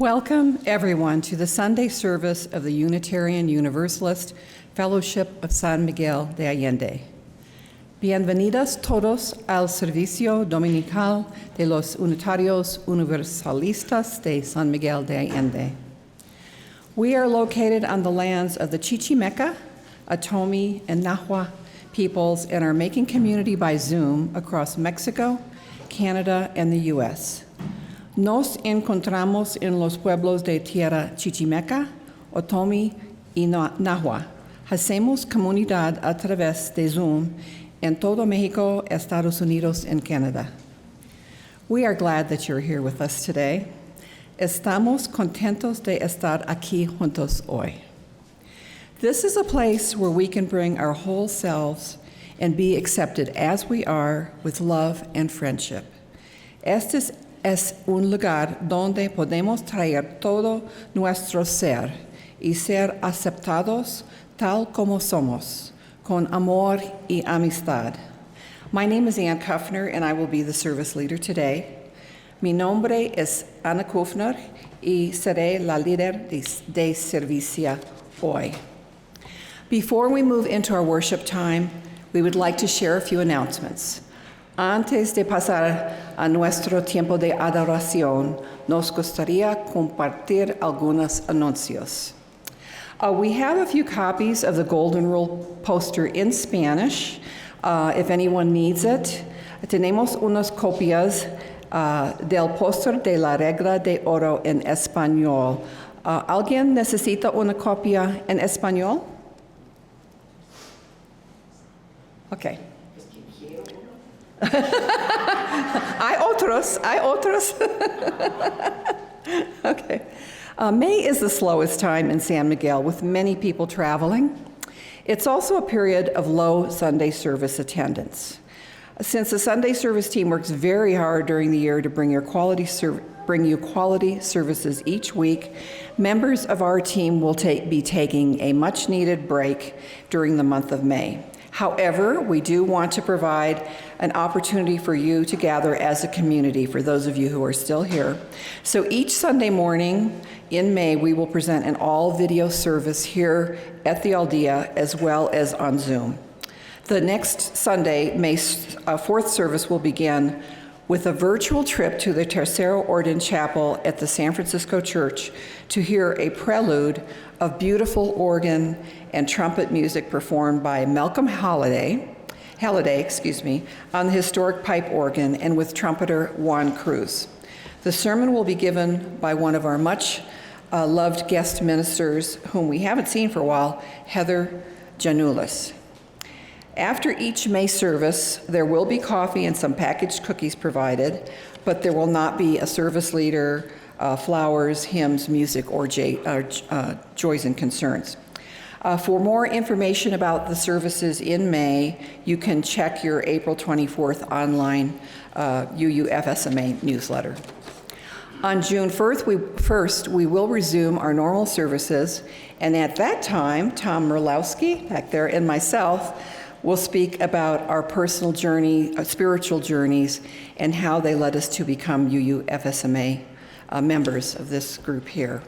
Welcome, everyone, to the Sunday service of the Unitarian Universalist Fellowship of San Miguel de Allende. Bienvenidos todos al servicio dominical de los Unitarios Universalistas de San Miguel de Allende. We are located on the lands of the Chichimeca, Otomi, and Nahua peoples and are making community by Zoom across Mexico, Canada, and the U.S. Nos encontramos en los pueblos de tierra Chichimeca, Otomi y Nahua. Hacemos comunidad a través de Zoom en todo Mexico, Estados Unidos, and Canada. We are glad that you're here with us today. Estamos contentos de estar aquí juntos hoy. This is a place where we can bring our whole selves and be accepted as we are with love and friendship. Este es es un lugar donde podemos traer todo nuestro ser y ser aceptados tal como somos, con amor y amistad. My name is Ann Kuffner, and I will be the service leader today. Mi nombre es Ana Kuffner y seré la líder de servicio hoy. Before we move into our worship time, we would like to share a few announcements. Antes de pasar a nuestro tiempo de adoración, nos gustaría compartir algunos anuncios. We have a few copies of the Golden Rule poster in Spanish, if anyone needs it. Tenemos unas copias del póster de la regla de oro en español. ¿Alguien necesita una copia en español? Okay. Hay otros. Okay. May is the slowest time in San Miguel, with many people traveling. It's also a period of low Sunday service attendance. Since the Sunday service team works very hard during the year to bring you quality services each week, members of our team will be taking a much-needed break during the month of May. However, we do want to provide an opportunity for you to gather as a community, for those of you who are still here. So each Sunday morning in May, we will present an all-video service here at the Aldea, as well as on Zoom. The next Sunday, May 4th service will begin with a virtual trip to the Tercero Orden Chapel at the San Francisco Church to hear a prelude of beautiful organ and trumpet music performed by Malcolm Halliday, on the historic pipe organ and with trumpeter Juan Cruz. The sermon will be given by one of our much loved guest ministers, whom we haven't seen for a while, Heather Janulis. After each May service, there will be coffee and some packaged cookies provided, but there will not be a service leader, flowers, hymns, music, or joys and concerns. For more information about the services in May, you can check your April 24th online UUFSMA newsletter. On June 1st, we will resume our normal services, and at that time, Tom Merlowski, back there, and myself will speak about our personal journey, spiritual journeys, and how they led us to become UUFSMA members of this group here.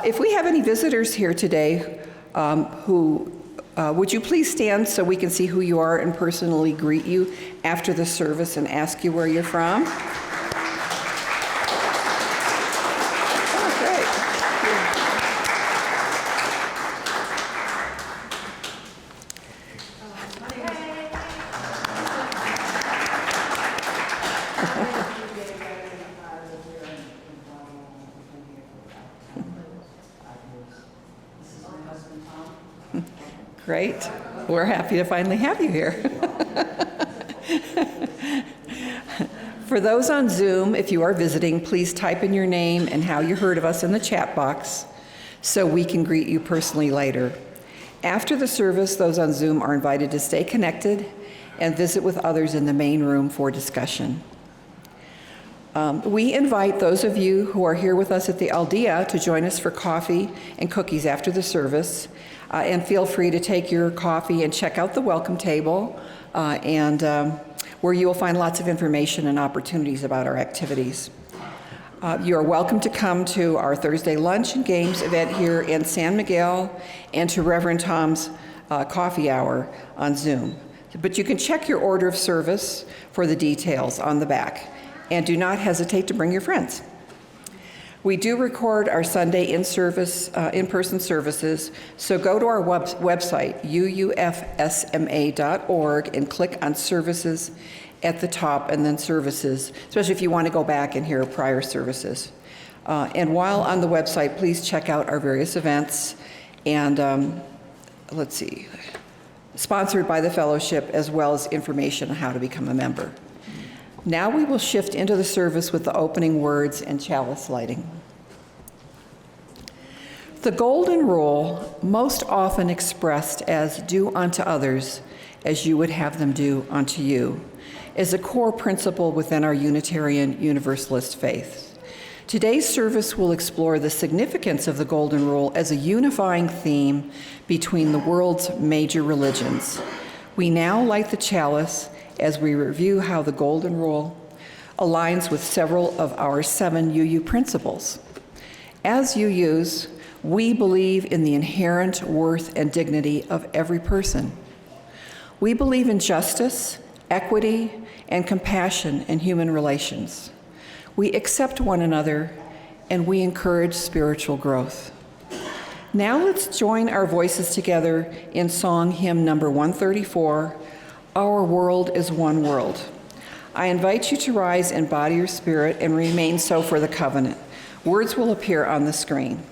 If we have any visitors here today, would you please stand so we can see who you are and personally greet you after the service and ask you where you're from? Great. We're happy to finally have you here. For those on Zoom, if you are visiting, please type in your name and how you heard of us in the chat box so we can greet you personally later. After the service, those on Zoom are invited to stay connected and visit with others in the main room for discussion. We invite those of you who are here with us at the Aldea to join us for coffee and cookies after the service. And feel free to take your coffee and check out the welcome table, where you will find lots of information and opportunities about our activities. You are welcome to come to our Thursday lunch and games event here in San Miguel and to Reverend Tom's coffee hour on Zoom. But you can check your order of service for the details on the back. And do not hesitate to bring your friends. We do record our Sunday in-person services, so go to our website, uufsma.org, and click on Services at the top, and then Services, especially if you want to go back and hear prior services. And while on the website, please check out our various events, and sponsored by the fellowship, as well as information on how to become a member. Now we will shift into the service with the opening words and chalice lighting. The Golden Rule, most often expressed as do unto others as you would have them do unto you, is a core principle within our Unitarian Universalist faith. Today's service will explore the significance of the Golden Rule as a unifying theme between the world's major religions. We now light the chalice as we review how the Golden Rule aligns with several of our 7 UU principles. As UUs, we believe in the inherent worth and dignity of every person. We believe in justice, equity, and compassion in human relations. We accept one another, and we encourage spiritual growth. Now let's join our voices together in song hymn number 134, Our World is One World. I invite you to rise in body or spirit and remain so for the covenant. Words will appear on the screen.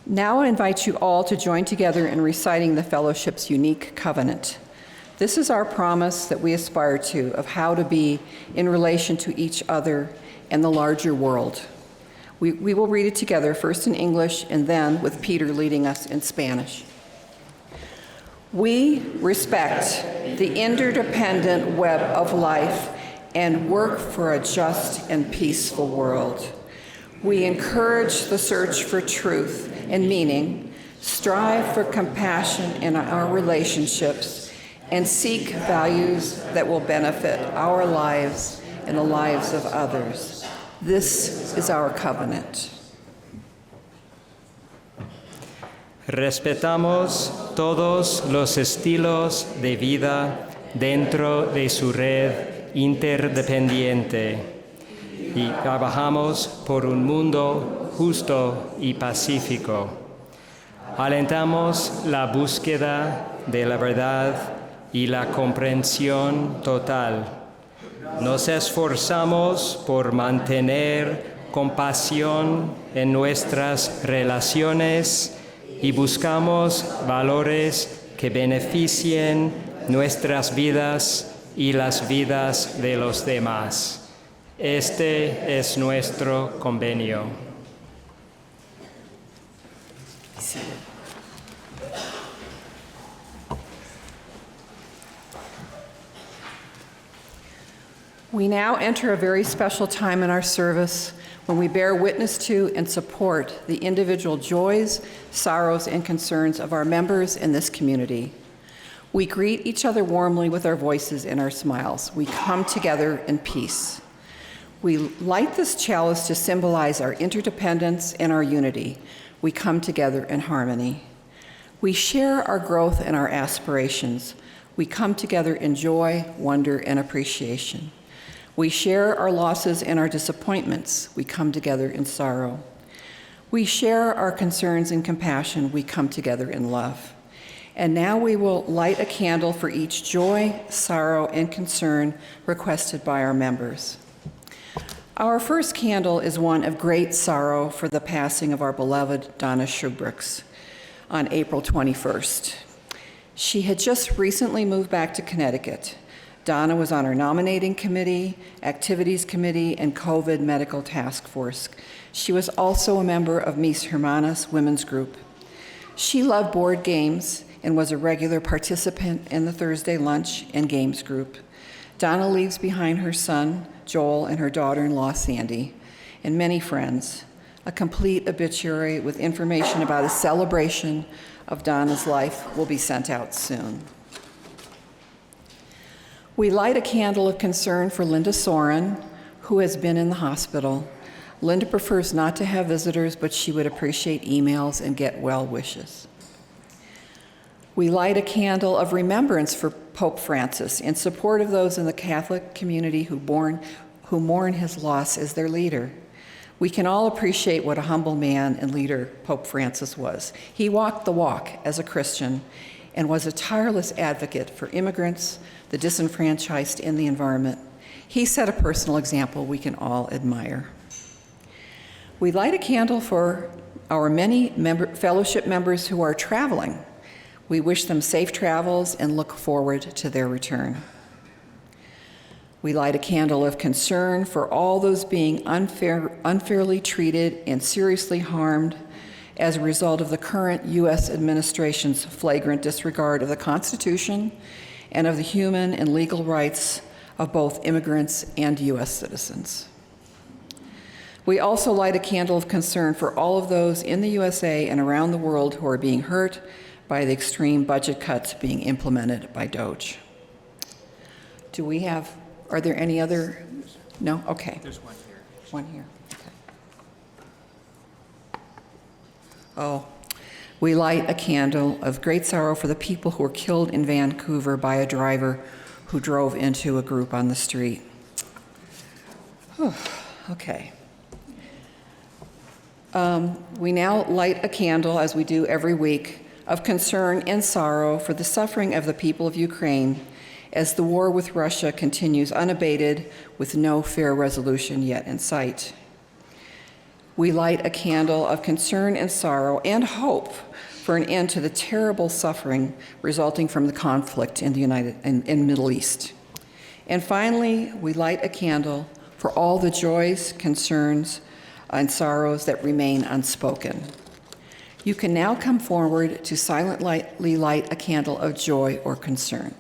Now I invite you all to join together in reciting the fellowship's unique covenant. This is our promise that we aspire to of how to be in relation to each other and the larger world. We will read it together, first in English and then with Peter leading us in Spanish. We respect the interdependent web of life and work for a just and peaceful world. We encourage the search for truth and meaning, strive for compassion in our relationships, and seek values that will benefit our lives and the lives of others. This is our covenant. Respetamos todos los estilos de vida dentro de su red interdependiente y trabajamos por un mundo justo y pacífico. Alentamos la búsqueda de la verdad y la comprensión total. Nos esforzamos por mantener compasión en nuestras relaciones y buscamos valores que beneficien nuestras vidas y las vidas de los demás. Este es nuestro convenio. We now enter a very special time in our service when we bear witness to and support the individual joys, sorrows, and concerns of our members in this community. We greet each other warmly with our voices and our smiles. We come together in peace. We light this chalice to symbolize our interdependence and our unity. We come together in harmony. We share our growth and our aspirations. We come together in joy, wonder, and appreciation. We share our losses and our disappointments. We come together in sorrow. We share our concerns and compassion. We come together in love. And now we will light a candle for each joy, sorrow, and concern requested by our members. Our first candle is one of great sorrow for the passing of our beloved Donna Schubricks on April 21st. She had just recently moved back to Connecticut. Donna was on our nominating committee, activities committee, and COVID medical task force. She was also a member of Mis Hermanas women's group. She loved board games and was a regular participant in the Thursday lunch and games group. Donna leaves behind her son, Joel, and her daughter-in-law, Sandy, and many friends. A complete obituary with information about a celebration of Donna's life will be sent out soon. We light a candle of concern for Linda Soren, who has been in the hospital. Linda prefers not to have visitors, but she would appreciate emails and get well wishes. We light a candle of remembrance for Pope Francis in support of those in the Catholic community who mourn his loss as their leader. We can all appreciate what a humble man and leader Pope Francis was. He walked the walk as a Christian and was a tireless advocate for immigrants, the disenfranchised, and the environment. He set a personal example we can all admire. We light a candle for our many fellowship members who are traveling. We wish them safe travels and look forward to their return. We light a candle of concern for all those being unfairly treated and seriously harmed as a result of the current U.S. administration's flagrant disregard of the Constitution and of the human and legal rights of both immigrants and U.S. citizens. We also light a candle of concern for all of those in the USA and around the world who are being hurt by the extreme budget cuts being implemented by DOGE. Are there any other? No? Okay. There's one here. One here. Okay. Oh, we light a candle of great sorrow for the people who were killed in Vancouver by a driver who drove into a group on the street. Whew. Okay. We now light a candle, as we do every week, of concern and sorrow for the suffering of the people of Ukraine as the war with Russia continues unabated with no fair resolution yet in sight. We light a candle of concern and sorrow and hope for an end to the terrible suffering resulting from the conflict in the Middle East. And finally, we light a candle for all the joys, concerns, and sorrows that remain unspoken. You can now come forward to silently light a candle of joy or concern.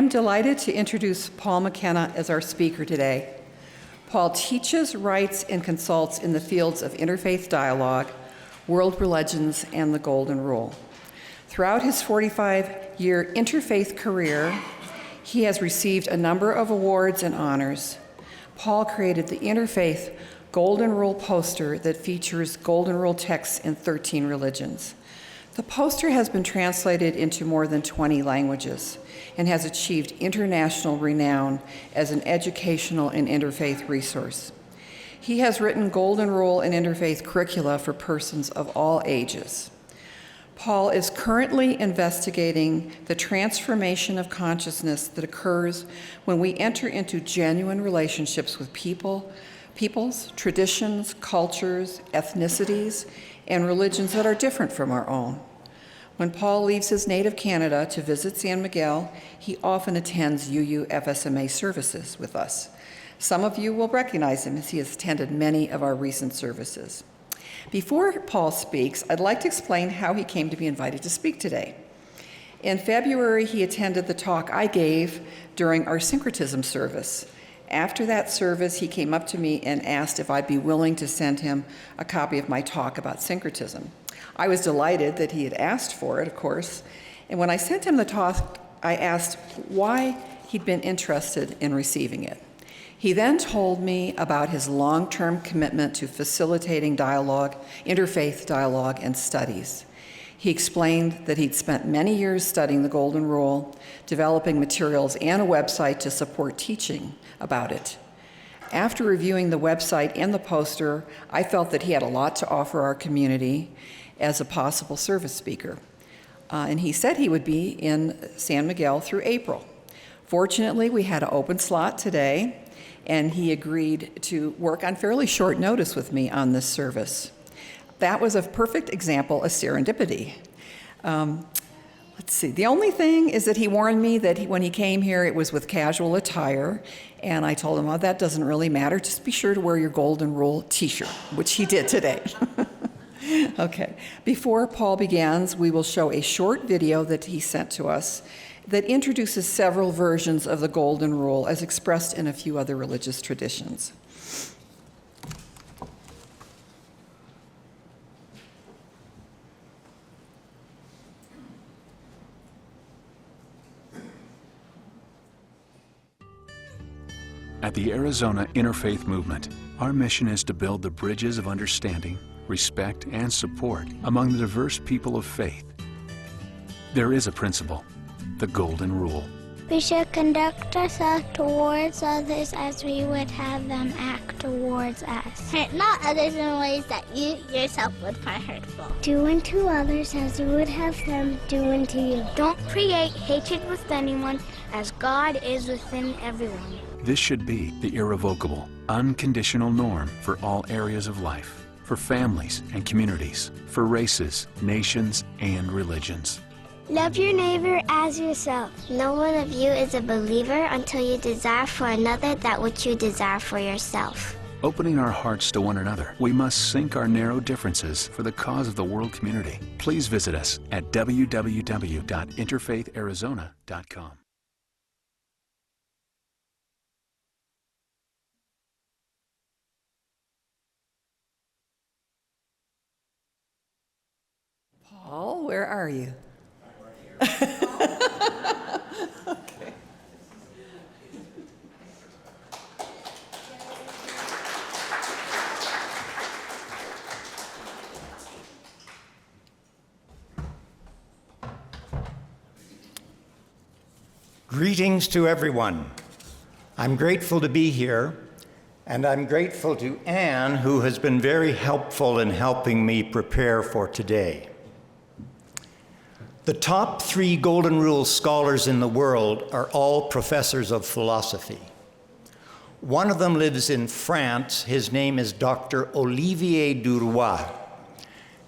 am delighted to introduce Paul McKenna as our speaker today. Paul teaches, writes, and consults in the fields of interfaith dialogue, world religions, and the Golden Rule. Throughout his 45-year interfaith career, he has received a number of awards and honors. Paul created the Interfaith Golden Rule poster that features Golden Rule texts in 13 religions. The poster has been translated into more than 20 languages and has achieved international renown as an educational and interfaith resource. He has written Golden Rule and interfaith curricula for persons of all ages. Paul is currently investigating the transformation of consciousness that occurs when we enter into genuine relationships with peoples, traditions, cultures, ethnicities, and religions that are different from our own. When Paul leaves his native Canada to visit San Miguel, he often attends UUFSMA services with us. Some of you will recognize him as he has attended many of our recent services. Before Paul speaks, I'd like to explain how he came to be invited to speak today. In February, he attended the talk I gave during our syncretism service. After that service, he came up to me and asked if I'd be willing to send him a copy of my talk about syncretism. I was delighted that he had asked for it, of course, and when I sent him the talk, I asked why he'd been interested in receiving it. He then told me about his long-term commitment to facilitating dialogue, interfaith dialogue, and studies. He explained that he'd spent many years studying the Golden Rule, developing materials and a website to support teaching about it. After reviewing the website and the poster, I felt that he had a lot to offer our community as a possible service speaker. And he said he would be in San Miguel through April. Fortunately, we had an open slot today, and he agreed to work on fairly short notice with me on this service. That was a perfect example of serendipity. Let's see, the only thing is that he warned me that when he came here, it was with casual attire, and I told him, oh, that doesn't really matter, just be sure to wear your Golden Rule t-shirt, which he did today. Okay, before Paul begins, we will show a short video that he sent to us that introduces several versions of the Golden Rule as expressed in a few other religious traditions. At the Arizona Interfaith Movement, our mission is to build the bridges of understanding, respect, and support among the diverse people of faith. There is a principle, the Golden Rule. We should conduct ourselves towards others as we would have them act towards us. Hurt not others in ways that you yourself would find hurtful. Do unto others as you would have them do unto you. Don't create hatred with anyone, as God is within everyone. This should be the irrevocable, unconditional norm for all areas of life, for families and communities, for races, nations, and religions. Love your neighbor as yourself. No one of you is a believer until you desire for another that which you desire for yourself. Opening our hearts to one another, we must sink our narrow differences for the cause of the world community. Please visit us at www.interfaitharizona.com. Paul, where are you? Okay. Greetings to everyone. I'm grateful to be here, and I'm grateful to Anne, who has been very helpful in helping me prepare for today. The top 3 Golden Rule scholars in the world are all professors of philosophy. One of them lives in France. His name is Dr. Olivier Duroy,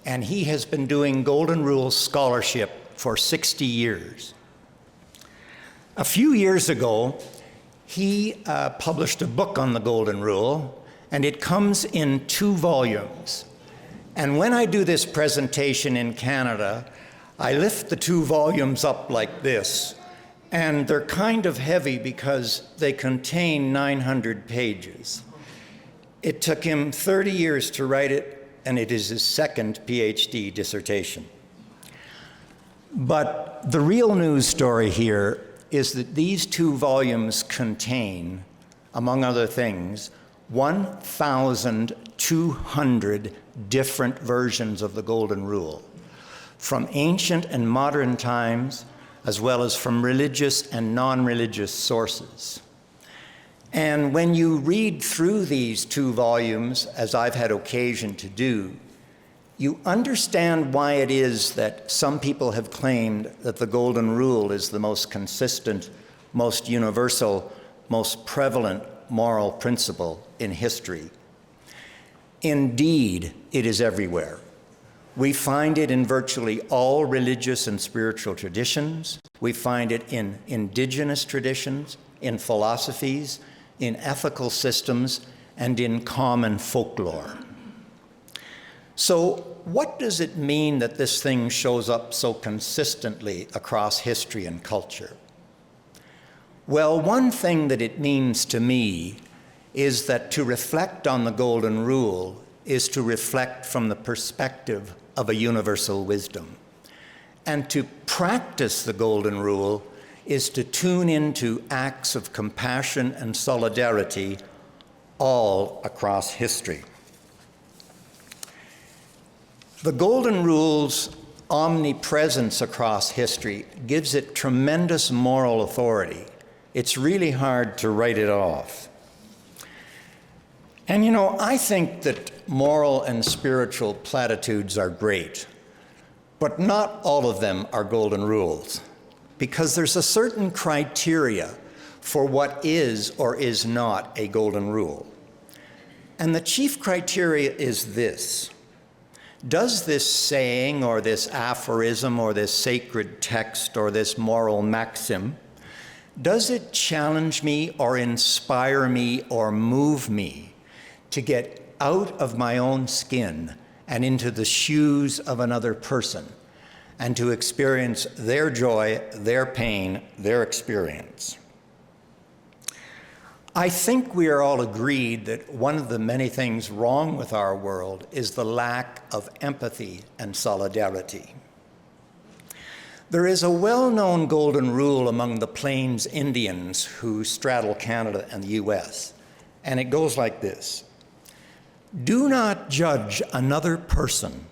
and he has been doing Golden Rule scholarship for 60 years. A few years ago, he published a book on the Golden Rule, and it comes in 2 volumes. And when I do this presentation in Canada, I lift the 2 volumes up like this, And they're kind of heavy because they contain 900 pages. It took him 30 years to write it, and it is his second PhD dissertation. But the real news story here is that these 2 volumes contain, among other things, 1,200 different versions of the Golden Rule, from ancient and modern times, as well as from religious and non-religious sources. And when you read through these 2 volumes, as I've had occasion to do, you understand why it is that some people have claimed that the Golden Rule is the most consistent, most universal, most prevalent moral principle in history. Indeed, it is everywhere. We find it in virtually all religious and spiritual traditions. We find it in indigenous traditions, in philosophies, in ethical systems, and in common folklore. So what does it mean that this thing shows up so consistently across history and culture? Well, one thing that it means to me is that to reflect on the Golden Rule is to reflect from the perspective of a universal wisdom. And to practice the Golden Rule is to tune into acts of compassion and solidarity all across history. The Golden Rule's omnipresence across history gives it tremendous moral authority. It's really hard to write it off. And you know, I think that moral and spiritual platitudes are great, but not all of them are golden rules, because there's a certain criteria for what is or is not a golden rule. And the chief criteria is this: does this saying or this aphorism or this sacred text or this moral maxim, does it challenge me or inspire me or move me to get out of my own skin and into the shoes of another person and to experience their joy, their pain, their experience? I think we are all agreed that one of the many things wrong with our world is the lack of empathy and solidarity. There is a well-known golden rule among the Plains Indians who straddle Canada and the US, and it goes like this: do not judge another person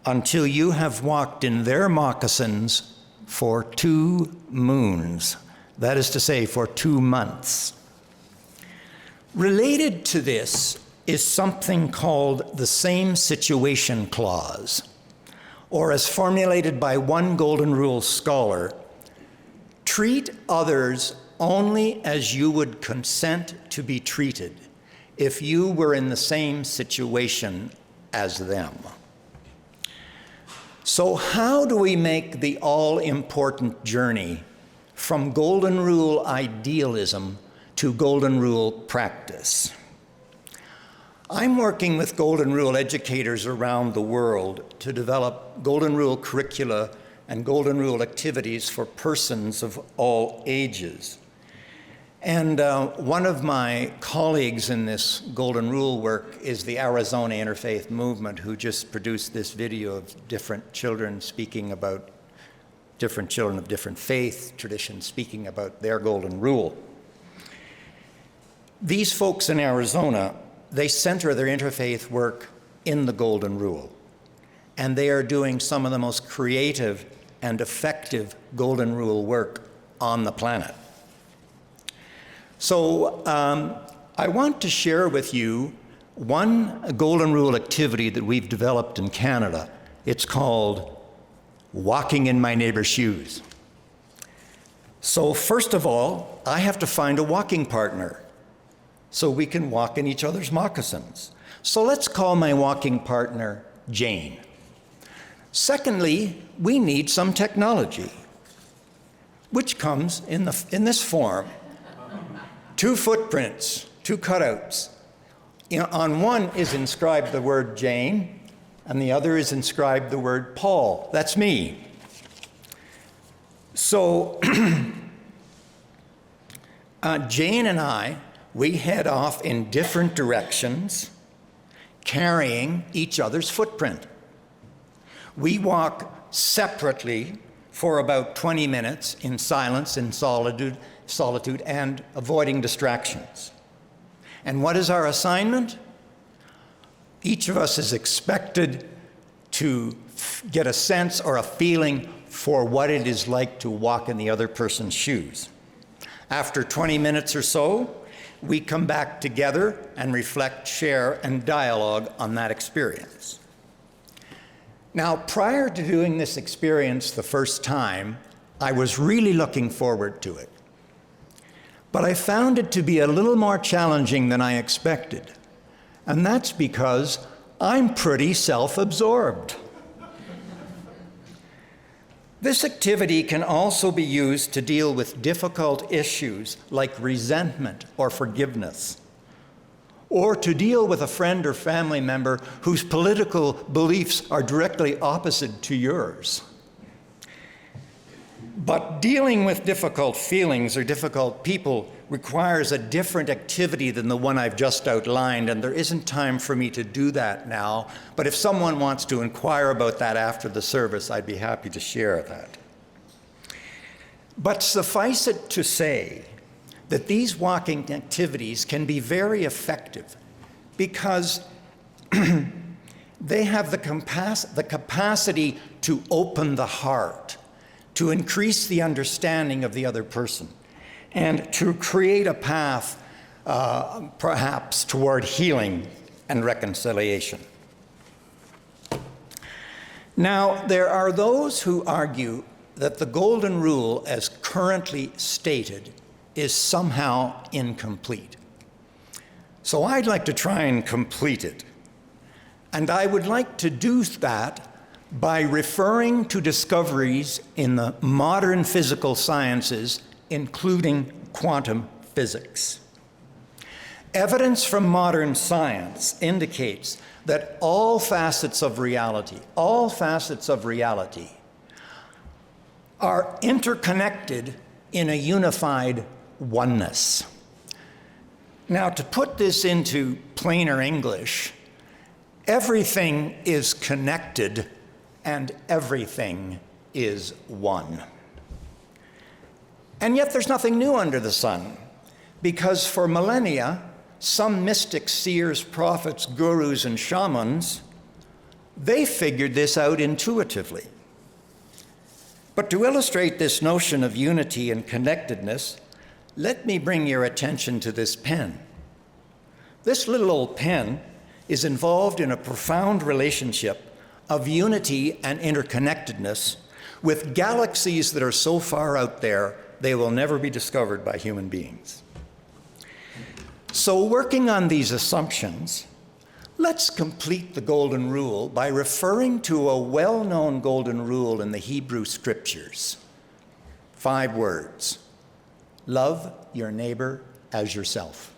until you have walked in their moccasins for 2 moons. That is to say, for 2 months. Related to this is something called the same situation clause, or as formulated by one Golden Rule scholar, treat others only as you would consent to be treated if you were in the same situation as them. So how do we make the all-important journey from Golden Rule idealism to Golden Rule practice? I'm working with Golden Rule educators around the world to develop Golden Rule curricula and Golden Rule activities for persons of all ages. And one of my colleagues in this Golden Rule work is the Arizona Interfaith Movement, who just produced this video of different children speaking about, different children of different faith traditions speaking about their Golden Rule. These folks in Arizona, they center their interfaith work in the Golden Rule, and they are doing some of the most creative and effective Golden Rule work on the planet. So I want to share with you one Golden Rule activity that we've developed in Canada. It's called Walking in My Neighbor's Shoes. So first of all, I have to find a walking partner so we can walk in each other's moccasins. So let's call my walking partner Jane. Secondly, we need some technology, which comes in this form. 2 footprints, 2 cutouts. On one is inscribed the word Jane, and the other is inscribed the word Paul. That's me. So Jane and I, we head off in different directions, carrying each other's footprint. We walk separately for about 20 minutes in silence and solitude and avoiding distractions. And what is our assignment? Each of us is expected to get a sense or a feeling for what it is like to walk in the other person's shoes. After 20 minutes or so, we come back together and reflect, share, and dialogue on that experience. Now, prior to doing this experience the first time, I was really looking forward to it. But I found it to be a little more challenging than I expected. And that's because I'm pretty self-absorbed. This activity can also be used to deal with difficult issues like resentment or forgiveness, or to deal with a friend or family member whose political beliefs are directly opposite to yours. But dealing with difficult feelings or difficult people requires a different activity than the one I've just outlined, and there isn't time for me to do that now. But if someone wants to inquire about that after the service, I'd be happy to share that. But suffice it to say that these walking activities can be very effective because they have the capacity to open the heart, to increase the understanding of the other person, and to create a path, perhaps, toward healing and reconciliation. Now, there are those who argue that the Golden Rule, as currently stated, is somehow incomplete. So I'd like to try and complete it. And I would like to do that by referring to discoveries in the modern physical sciences, including quantum physics. Evidence from modern science indicates that all facets of reality are interconnected in a unified oneness. Now, to put this into plainer English, everything is connected and everything is one. And yet there's nothing new under the sun, because for millennia, some mystics, seers, prophets, gurus, and shamans, they figured this out intuitively. But to illustrate this notion of unity and connectedness, let me bring your attention to this pen. This little old pen is involved in a profound relationship of unity and interconnectedness with galaxies that are so far out there they will never be discovered by human beings. So, working on these assumptions, let's complete the Golden Rule by referring to a well-known Golden Rule in the Hebrew Scriptures. 5 words: love your neighbor as yourself.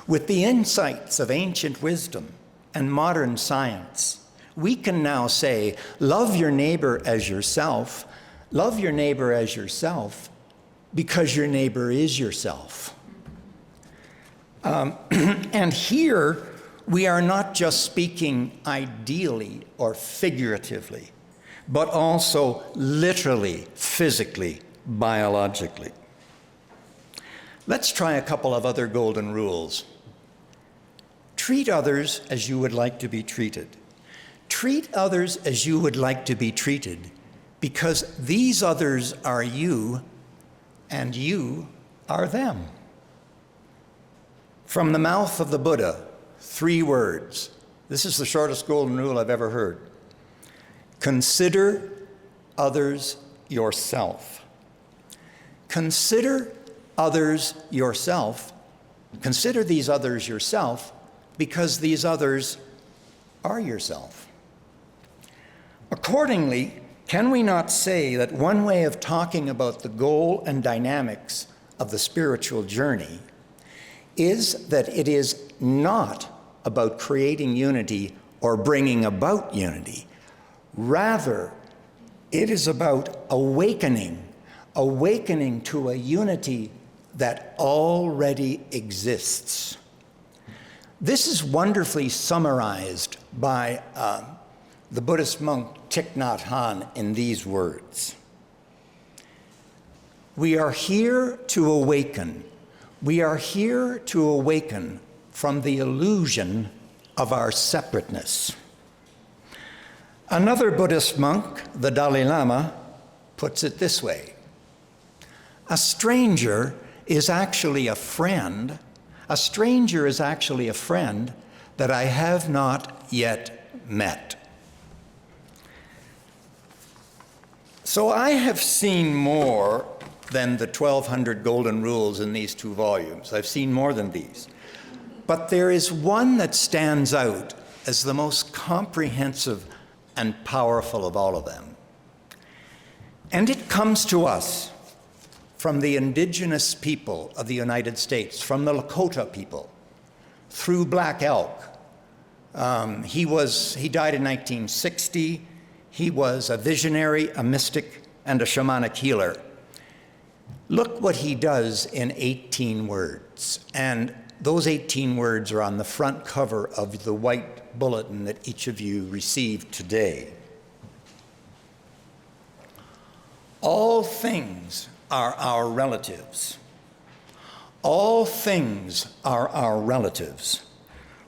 With the insights of ancient wisdom and modern science, we can now say, love your neighbor as yourself. Love your neighbor as yourself because your neighbor is yourself. And here, we are not just speaking ideally or figuratively, but also literally, physically, biologically. Let's try a couple of other golden rules. Treat others as you would like to be treated. Treat others as you would like to be treated, because these others are you, and you are them. From the mouth of the Buddha, 3 words. This is the shortest golden rule I've ever heard. Consider others yourself. Consider others yourself. Consider these others yourself, because these others are yourself. Accordingly, can we not say that one way of talking about the goal and dynamics of the spiritual journey is that it is not about creating unity or bringing about unity. Rather, it is about awakening to a unity that already exists. This is wonderfully summarized by the Buddhist monk Thich Nhat Hanh in these words. We are here to awaken. We are here to awaken from the illusion of our separateness. Another Buddhist monk, the Dalai Lama, puts it this way. A stranger is actually a friend. A stranger is actually a friend that I have not yet met. So I have seen more than the 1,200 golden rules in these 2 volumes. I've seen more than these. But there is one that stands out as the most comprehensive and powerful of all of them. And it comes to us from the indigenous people of the United States, from the Lakota people, through Black Elk. He died in 1960. He was a visionary, a mystic, and a shamanic healer. Look what he does in 18 words. And those 18 words are on the front cover of the white bulletin that each of you received today. All things are our relatives. All things are our relatives.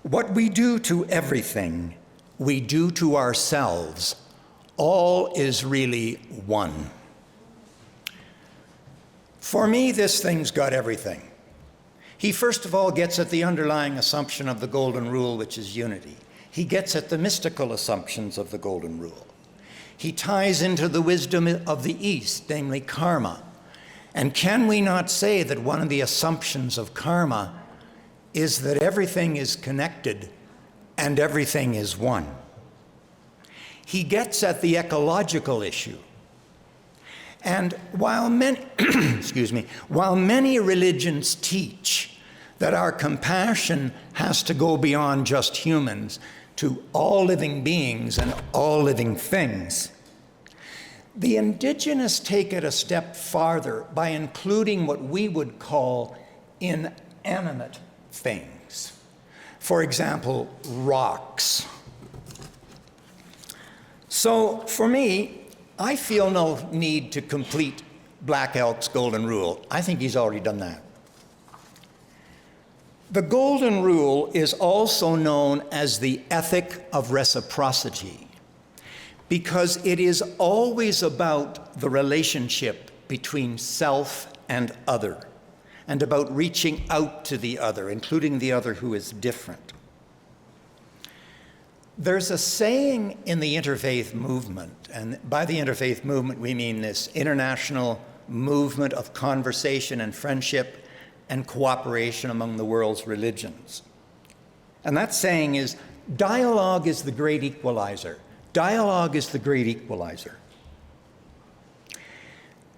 What we do to everything, we do to ourselves. All is really one. For me, this thing's got everything. He first of all gets at the underlying assumption of the Golden Rule, which is unity. He gets at the mystical assumptions of the Golden Rule. He ties into the wisdom of the East, namely karma. And can we not say that one of the assumptions of karma is that everything is connected and everything is one? He gets at the ecological issue. And while many, while many religions teach that our compassion has to go beyond just humans to all living beings and all living things, the indigenous take it a step farther by including what we would call inanimate things. For example, rocks. So for me, I feel no need to complete Black Elk's Golden Rule. I think he's already done that. The Golden Rule is also known as the ethic of reciprocity because it is always about the relationship between self and other and about reaching out to the other, including the other who is different. There's a saying in the interfaith movement, and by the interfaith movement we mean this international movement of conversation and friendship and cooperation among the world's religions. And that saying is, dialogue is the great equalizer. Dialogue is the great equalizer.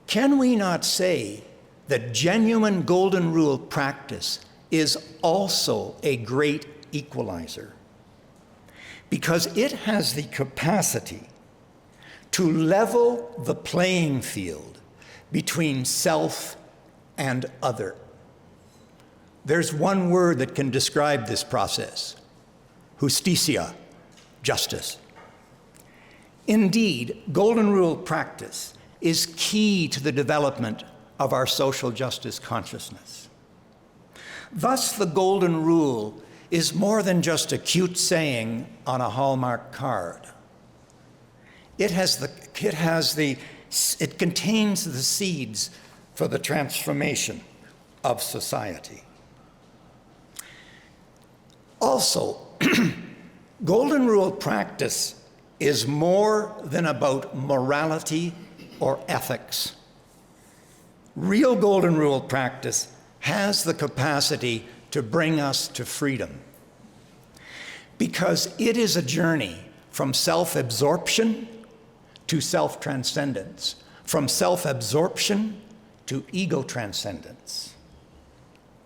Can we not say that genuine Golden Rule practice is also a great equalizer? Because it has the capacity to level the playing field between self and other. There's one word that can describe this process: justicia, justice. Indeed, Golden Rule practice is key to the development of our social justice consciousness. Thus, the Golden Rule is more than just a cute saying on a Hallmark card. It contains the seeds for the transformation of society. Also, Golden Rule practice is more than about morality or ethics. Real Golden Rule practice has the capacity to bring us to freedom, because it is a journey from self-absorption to self-transcendence, from self-absorption to ego transcendence.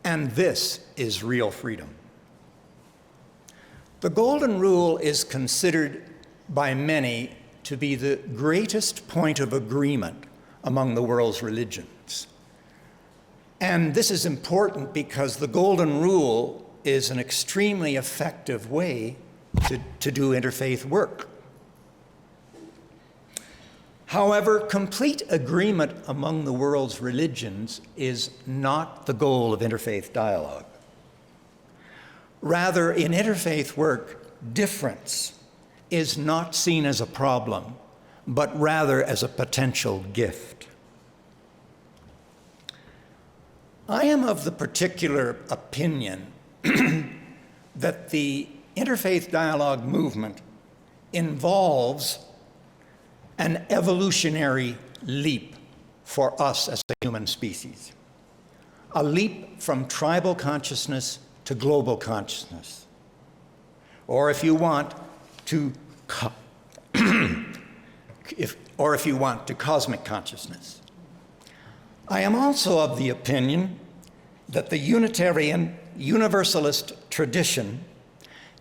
And this is real freedom. The Golden Rule is considered by many to be the greatest point of agreement among the world's religions. And this is important because the Golden Rule is an extremely effective way to do interfaith work. However, complete agreement among the world's religions is not the goal of interfaith dialogue. Rather, in interfaith work, difference is not seen as a problem, but rather as a potential gift. I am of the particular opinion that the interfaith dialogue movement involves an evolutionary leap for us as a human species, a leap from tribal consciousness to global consciousness, or if you want to cosmic consciousness. I am also of the opinion that the Unitarian Universalist tradition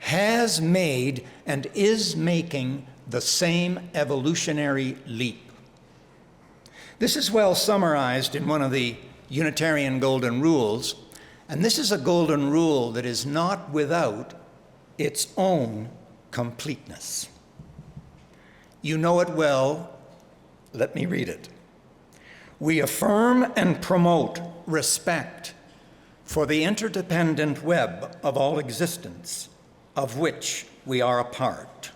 has made and is making the same evolutionary leap. This is well summarized in one of the Unitarian Golden Rules, and this is a golden rule that is not without its own completeness. You know it well. Let me read it. We affirm and promote respect for the interdependent web of all existence, of which we are a part.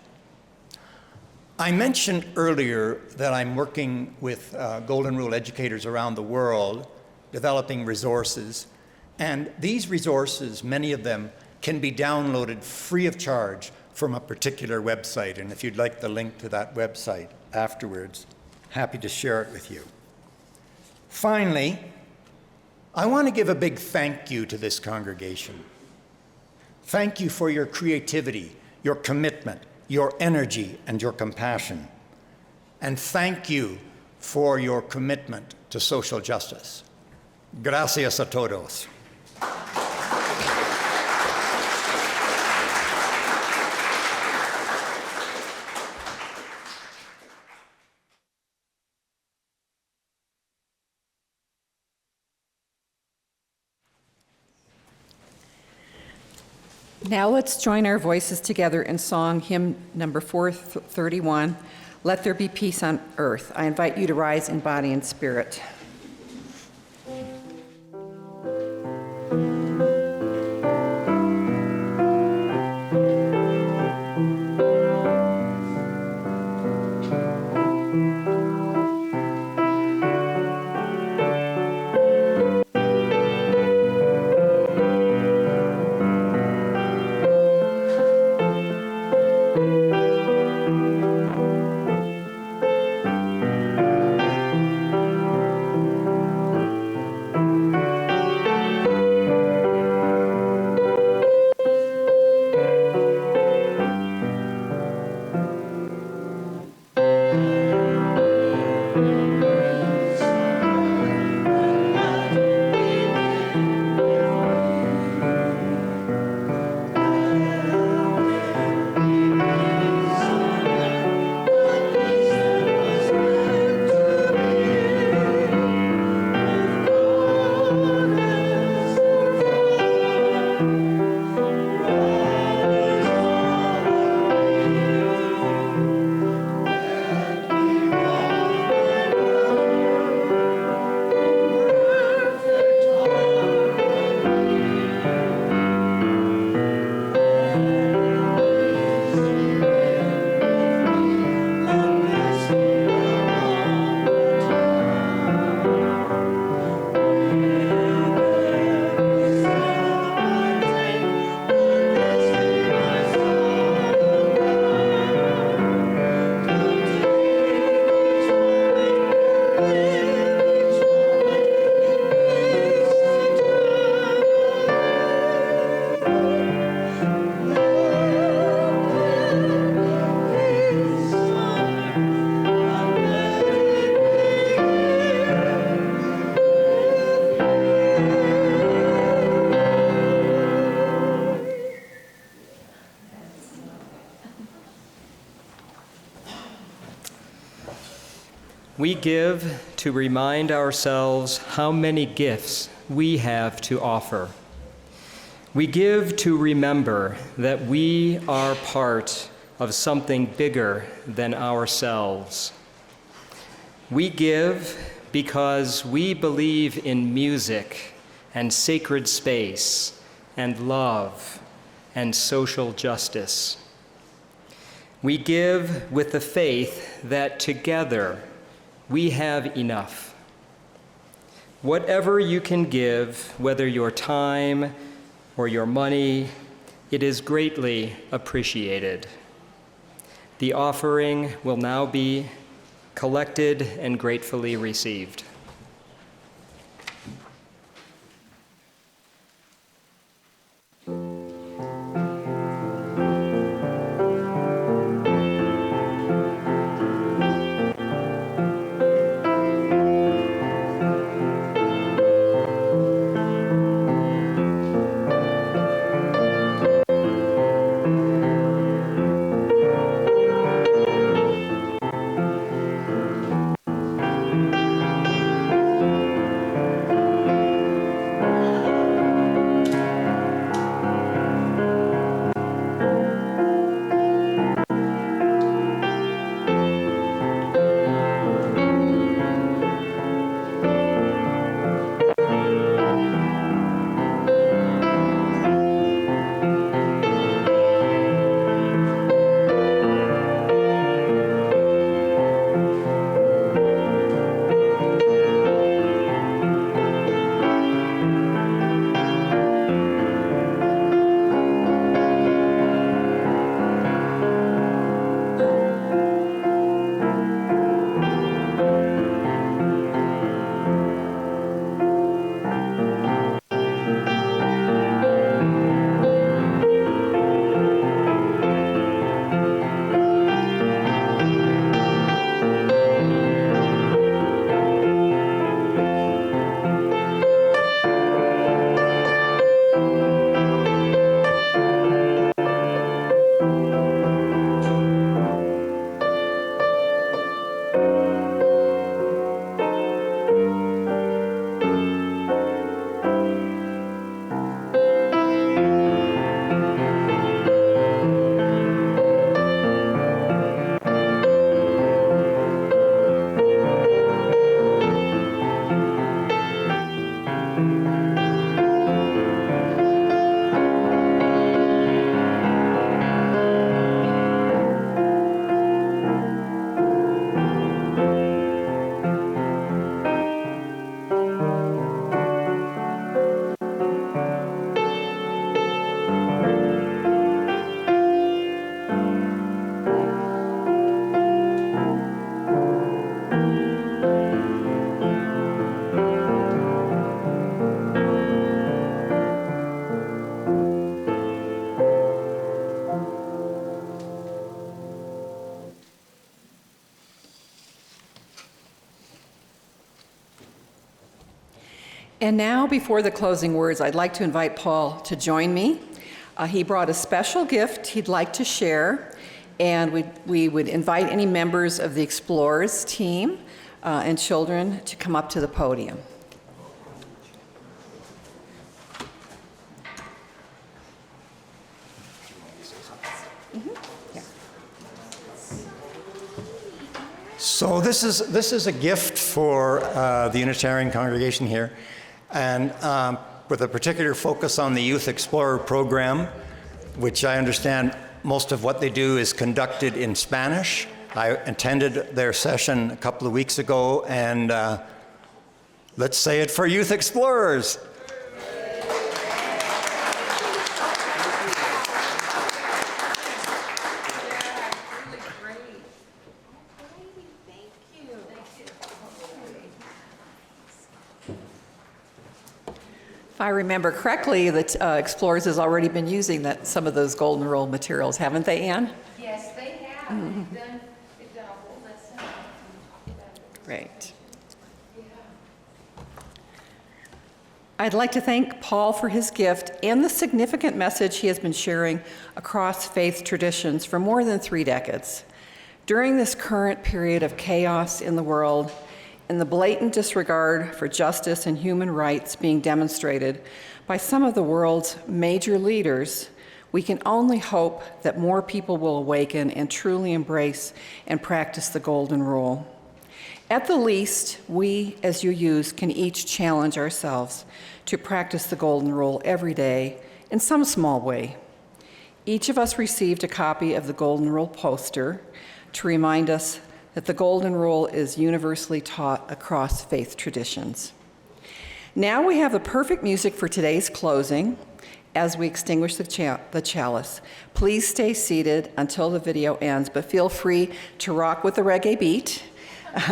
I mentioned earlier that I'm working with Golden Rule educators around the world, developing resources, and these resources, many of them, can be downloaded free of charge from a particular website, and if you'd like the link to that website afterwards, happy to share it with you. Finally, I want to give a big thank you to this congregation. Thank you for your creativity, your commitment, your energy, and your compassion. And thank you for your commitment to social justice. Gracias a todos. Now let's join our voices together in song hymn number 431, Let There Be Peace on Earth. I invite you to rise in body and spirit. We give to remind ourselves how many gifts we have to offer. We give to remember that we are part of something bigger than ourselves. We give because we believe in music and sacred space and love and social justice. We give with the faith that together we have enough. Whatever you can give, whether your time or your money, it is greatly appreciated. The offering will now be collected and gratefully received. And now, before the closing words, I'd like to invite Paul to join me. He brought a special gift he'd like to share, and we would invite any members of the Explorers team and children to come up to the podium. So this is a gift for the Unitarian congregation here, and with a particular focus on the Youth Explorer program, which I understand most of what they do is conducted in Spanish. I attended their session a couple of weeks ago, and let's say it for Youth Explorers. If I remember correctly, the Explorers has already been using some of those Golden Rule materials, haven't they, Anne? Yes, they have. Mm-hmm. They've done a whole lesson. Great. Yeah. I'd like to thank Paul for his gift and the significant message he has been sharing across faith traditions for more than 3 decades. During this current period of chaos in the world, and the blatant disregard for justice and human rights being demonstrated by some of the world's major leaders, we can only hope that more people will awaken and truly embrace and practice the Golden Rule. At the least, we as UUs can each challenge ourselves to practice the Golden Rule every day in some small way. Each of us received a copy of the Golden Rule poster to remind us that the Golden Rule is universally taught across faith traditions. Now we have the perfect music for today's closing as we extinguish the chalice. Please stay seated until the video ends, but feel free to rock with the reggae beat.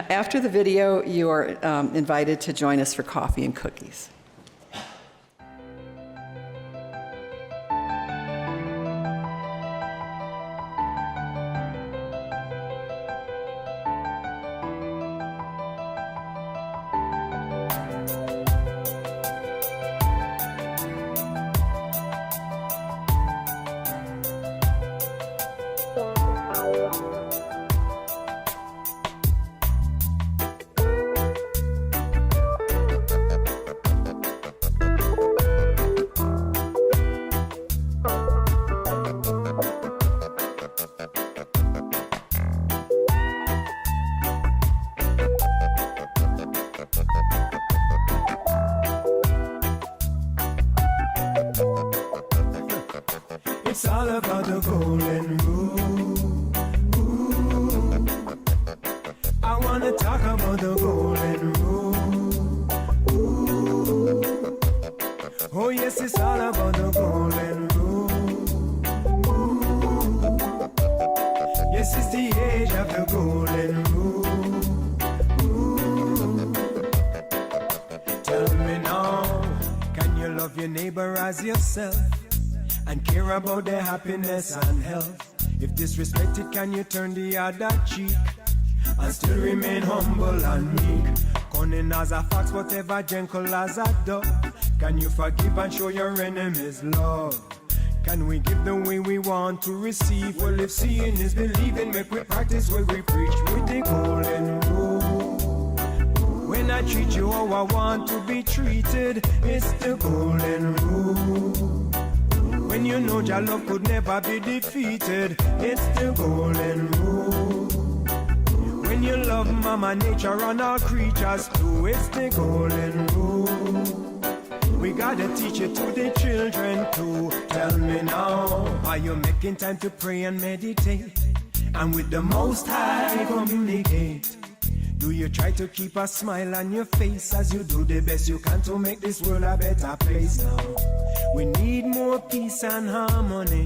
After the video, you are invited to join us for coffee and cookies. It's all about the Golden Rule. Ooh. I want to talk about the Golden Rule. Ooh. Oh yes, it's all about the Golden Rule. Ooh. Yes, it's the age of the Golden Rule. Ooh. Tell me now, can you love your neighbor as yourself? And care about their happiness and health. If disrespected, can you turn the other cheek and still remain humble and meek? Cunning as a fox, whatever gentle as a dove. Can you forgive and show your enemies love? Can we give the way we want to receive? Well, if seeing is believing, make we practice what we preach with the Golden Rule. When I treat you how I want to be treated, it's the Golden Rule. When you know your love could never be defeated, it's the Golden Rule. When you love Mama Nature and all creatures too, it's the Golden Rule. We gotta teach it to the children too. Tell me now, are you making time to pray and meditate? And with the Most High communicate? Do you try to keep a smile on your face as you do the best you can to make this world a better place now? We need more peace and harmony,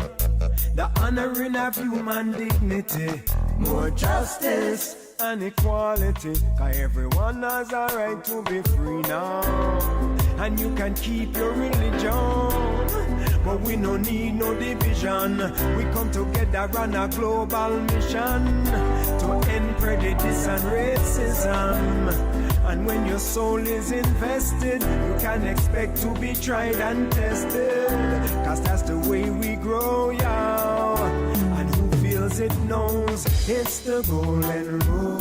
the honoring of human dignity, more justice and equality, 'cause everyone has a right to be free now. And you can keep your religion, but we no need no division. We come together on a global mission to end prejudice and racism. And when your soul is invested, you can expect to be tried and tested, 'cause that's the way we grow, yeah. And who feels it knows it's the Golden Rule.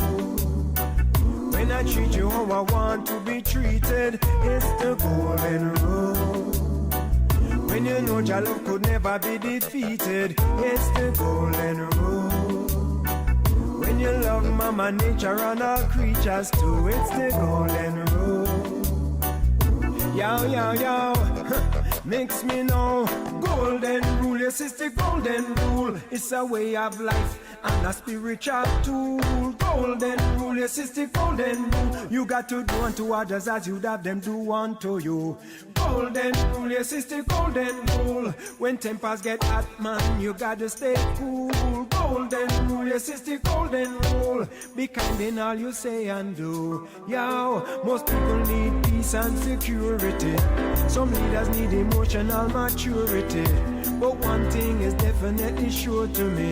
When I treat you how I want to be treated, it's the Golden Rule. When you know your love could never be defeated, it's the Golden Rule. When you love Mama Nature and all creatures too, it's the Golden Rule. Yo, yo, yo, makes me know. Golden Rule, yes, it's the Golden Rule. It's a way of life and a spiritual tool. Golden Rule, yes, it's the Golden Rule. You got to do unto others as you'd have them do unto you. Golden Rule, yes, it's the Golden Rule. When tempers get hot, man, you gotta stay cool. Golden Rule, yes, it's the Golden Rule. Be kind in all you say and do. Yo, most people need peace and security. Some leaders need emotional maturity. But one thing is definitely sure to me,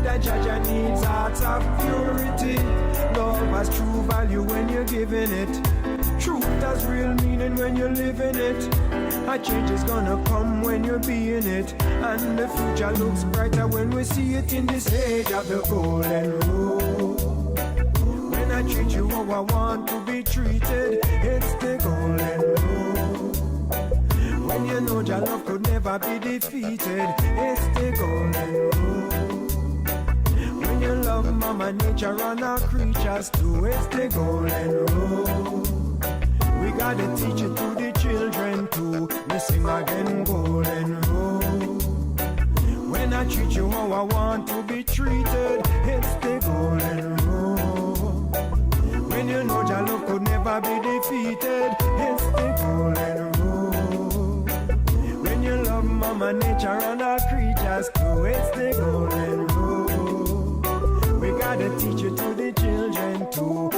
that Jaja needs hearts of purity. Love has true value when you're giving it. Truth has real meaning when you're living it. A change is gonna come when you're being it. And the future looks brighter when we see it in this age of the Golden Rule. When I I treat you how I want to be treated, it's the golden rule. When you know your love could never be defeated, it's the golden rule. When you love Mama Nature and our creatures too, it's the golden rule. We gotta teach it to the children too. We sing again, golden rule. When I treat you how I want to be treated, it's the golden rule. When you know your love could never be defeated, it's the golden rule. When you love Mama Nature and our creatures too, it's the golden rule. We gotta teach it to the children too.